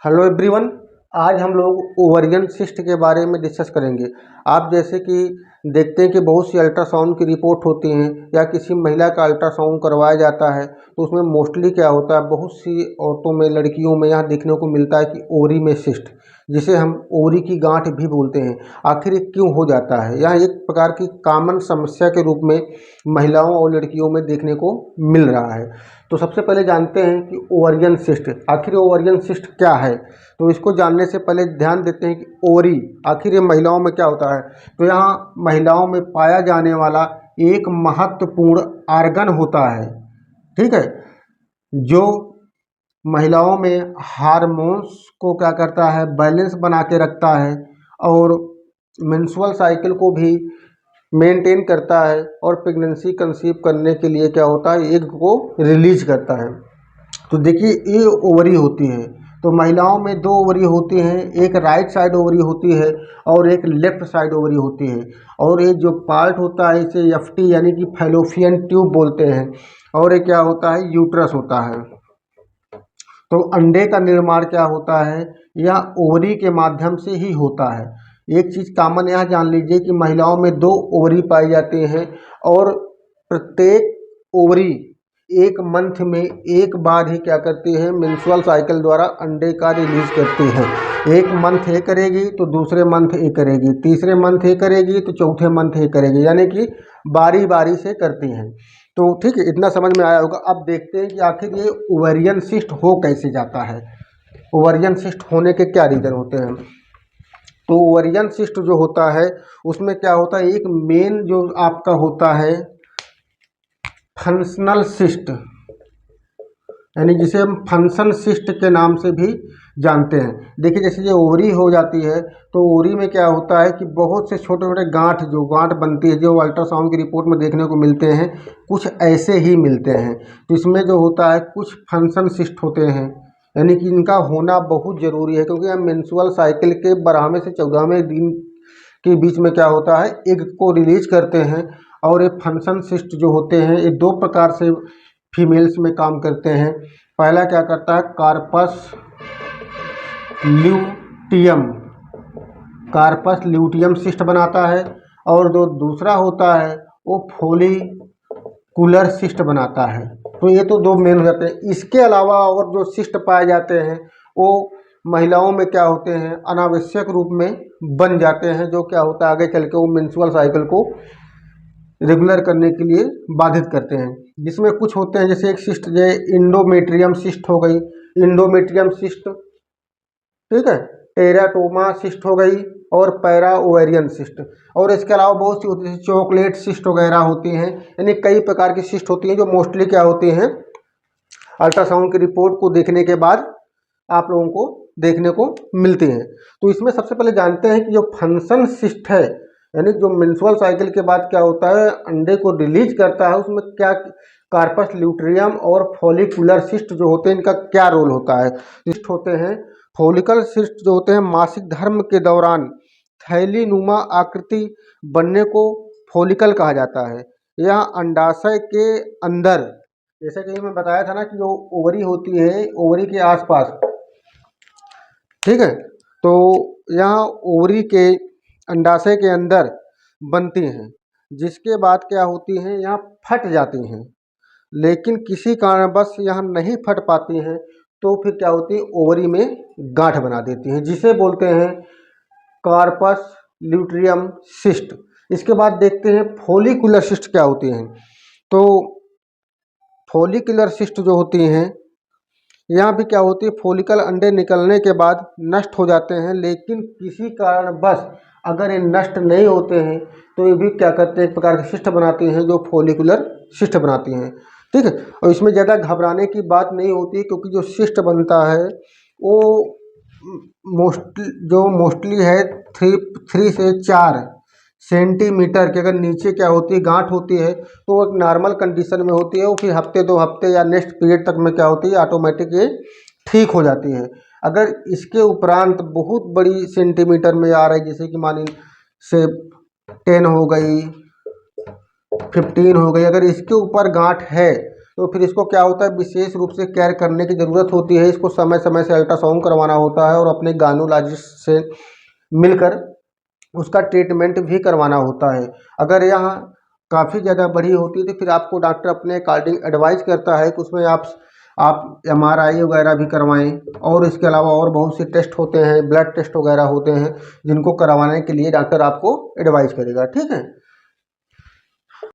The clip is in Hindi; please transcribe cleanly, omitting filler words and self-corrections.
Hello everyone. आज हम लोग ओवरियन सिस्ट के बारे में डिस्कस करेंगे। आप जैसे कि देखते हैं कि बहुत सी अल्ट्रासाउंड की रिपोर्ट होती हैं या किसी महिला का अल्ट्रासाउंड करवाया जाता है तो उसमें मोस्टली क्या होता है, बहुत सी औरतों में, लड़कियों में यहाँ देखने को मिलता है कि ओवरी में सिस्ट, जिसे हम ओवरी की गांठ भी बोलते हैं। आखिर ये क्यों हो जाता है? यह एक प्रकार की कॉमन समस्या के रूप में महिलाओं और लड़कियों में देखने को मिल रहा है। तो सबसे पहले जानते हैं कि ओवरियन सिस्ट, आखिर ओवरियन सिस्ट क्या है। तो इसको जानने से पहले ध्यान देते हैं कि ओवरी आखिर ये महिलाओं में क्या होता है। तो यहाँ महिलाओं में पाया जाने वाला एक महत्वपूर्ण आर्गन होता है, ठीक है, जो महिलाओं में हार्मोन्स को क्या करता है, बैलेंस बना के रखता है और मेंस्ट्रुअल साइकिल को भी मेंटेन करता है और प्रेगनेंसी कंसीव करने के लिए क्या होता है, एग को रिलीज करता है। तो देखिए ये ओवरी होती है। तो महिलाओं में दो ओवरी होती हैं, एक राइट साइड ओवरी होती है और एक लेफ्ट साइड ओवरी होती है। और ये जो पार्ट होता है इसे एफटी यानी कि फैलोपियन ट्यूब बोलते हैं और ये क्या होता है, यूट्रस होता है। तो अंडे का निर्माण क्या होता है, यह ओवरी के माध्यम से ही होता है। एक चीज़ कॉमन यहाँ जान लीजिए कि महिलाओं में दो ओवरी पाई जाती हैं और प्रत्येक ओवरी एक मंथ में एक बार ही क्या करती है, मेंस्ट्रुअल साइकिल द्वारा अंडे का रिलीज करती है। एक मंथ ये करेगी तो दूसरे मंथ ये करेगी, तीसरे मंथ ये करेगी तो चौथे मंथ ये करेगी, यानी कि बारी बारी से करती हैं। तो ठीक है, इतना समझ में आया होगा। अब देखते हैं कि आखिर ये ओवेरियन सिस्ट हो कैसे जाता है, ओवेरियन सिस्ट होने के क्या रीज़न होते हैं। तो ओवेरियन सिस्ट जो होता है उसमें क्या होता है, एक मेन जो आपका होता है फंक्शनल सिस्ट, यानी जिसे हम फंक्शन सिस्ट के नाम से भी जानते हैं। देखिए जैसे ये ओवरी हो जाती है तो ओवरी में क्या होता है कि बहुत से छोटे छोटे गांठ बनती है, जो अल्ट्रासाउंड की रिपोर्ट में देखने को मिलते हैं, कुछ ऐसे ही मिलते हैं। तो इसमें जो होता है कुछ फंक्शन सिस्ट होते हैं, यानी कि इनका होना बहुत ज़रूरी है, क्योंकि हम मेंस्ट्रुअल साइकिल के 12वें से 14वें दिन के बीच में क्या होता है, एग को रिलीज करते हैं। और ये फंक्शन सिस्ट जो होते हैं ये दो प्रकार से फीमेल्स में काम करते हैं। पहला क्या करता है, corpus luteum, corpus luteum cyst बनाता है, और जो दूसरा होता है वो फोलिकुलर सिस्ट बनाता है। तो ये तो दो मेन हो जाते हैं। इसके अलावा और जो सिस्ट पाए जाते हैं वो महिलाओं में क्या होते हैं, अनावश्यक रूप में बन जाते हैं, जो क्या होता है आगे चल के वो मेंस्ट्रुअल साइकिल को रेगुलर करने के लिए बाधित करते हैं। जिसमें कुछ होते हैं, जैसे एक सिस्ट जो इंडोमेट्रियम सिस्ट हो गई, इंडोमेट्रियम सिस्ट, ठीक है, टेराटोमा सिस्ट हो गई और पैरा ओवेरियन सिस्ट। और इसके अलावा बहुत सी होती है, चॉकलेट सिस्ट वगैरह होती हैं, यानी कई प्रकार की सिस्ट होती हैं जो मोस्टली क्या होती हैं, अल्ट्रासाउंड की रिपोर्ट को देखने के बाद आप लोगों को देखने को मिलती हैं। तो इसमें सबसे पहले जानते हैं कि जो फंक्शन सिस्ट है, यानी जो मेंस्ट्रुअल साइकिल के बाद क्या होता है, अंडे को रिलीज करता है, उसमें क्या कार्पस ल्यूट्रियम और फॉलिकुलर सिस्ट जो होते हैं इनका क्या रोल होता है। सिस्ट होते हैं, फॉलिकल सिस्ट जो होते हैं मासिक धर्म के दौरान थैली नुमा आकृति बनने को फॉलिकल कहा जाता है। यह अंडाशय के अंदर, जैसे कि मैं बताया था ना कि जो ओवरी होती है ओवरी के आसपास, ठीक है, तो यहाँ ओवरी के अंडाशय के अंदर बनती हैं, जिसके बाद क्या होती हैं, यहाँ फट जाती हैं। लेकिन किसी कारणवश यहाँ नहीं फट पाती हैं तो फिर क्या होती है, ओवरी में गांठ बना देती हैं, जिसे बोलते हैं कार्पस ल्यूट्रियम सिस्ट। इसके बाद देखते हैं फॉलिकुलर सिस्ट क्या होती हैं। तो फॉलिकुलर सिस्ट जो होती हैं, यहाँ भी क्या होती है, फॉलिकल अंडे निकलने के बाद नष्ट हो जाते हैं, लेकिन किसी कारणवश अगर ये नष्ट नहीं होते हैं तो ये भी क्या करते हैं, एक प्रकार के सिस्ट बनाती हैं जो फॉलिकुलर सिस्ट बनाती हैं, ठीक है। और इसमें ज़्यादा घबराने की बात नहीं होती है, क्योंकि जो सिस्ट बनता है वो मोस्टली है 3 से 4 सेंटीमीटर की। अगर नीचे क्या होती है, गांठ होती है, तो एक नॉर्मल कंडीशन में होती है, वो फिर हफ्ते 2 हफ्ते या नेक्स्ट पीरियड तक में क्या होती है, ऑटोमेटिक ये ठीक हो जाती है। अगर इसके उपरांत बहुत बड़ी सेंटीमीटर में आ रही, जैसे कि मान से 10 हो गई, 15 हो गई, अगर इसके ऊपर गांठ है तो फिर इसको क्या होता है, विशेष रूप से केयर करने की ज़रूरत होती है। इसको समय समय से अल्ट्रासाउंड करवाना होता है और अपने गायनोलॉजिस्ट से मिलकर उसका ट्रीटमेंट भी करवाना होता है। अगर यहाँ काफ़ी ज़्यादा बड़ी होती है तो फिर आपको डॉक्टर अपने अकॉर्डिंग एडवाइस करता है कि उसमें आप एमआरआई वगैरह भी करवाएं, और इसके अलावा और बहुत से टेस्ट होते हैं, ब्लड टेस्ट वगैरह होते हैं जिनको करवाने के लिए डॉक्टर आपको एडवाइस करेगा। ठीक है।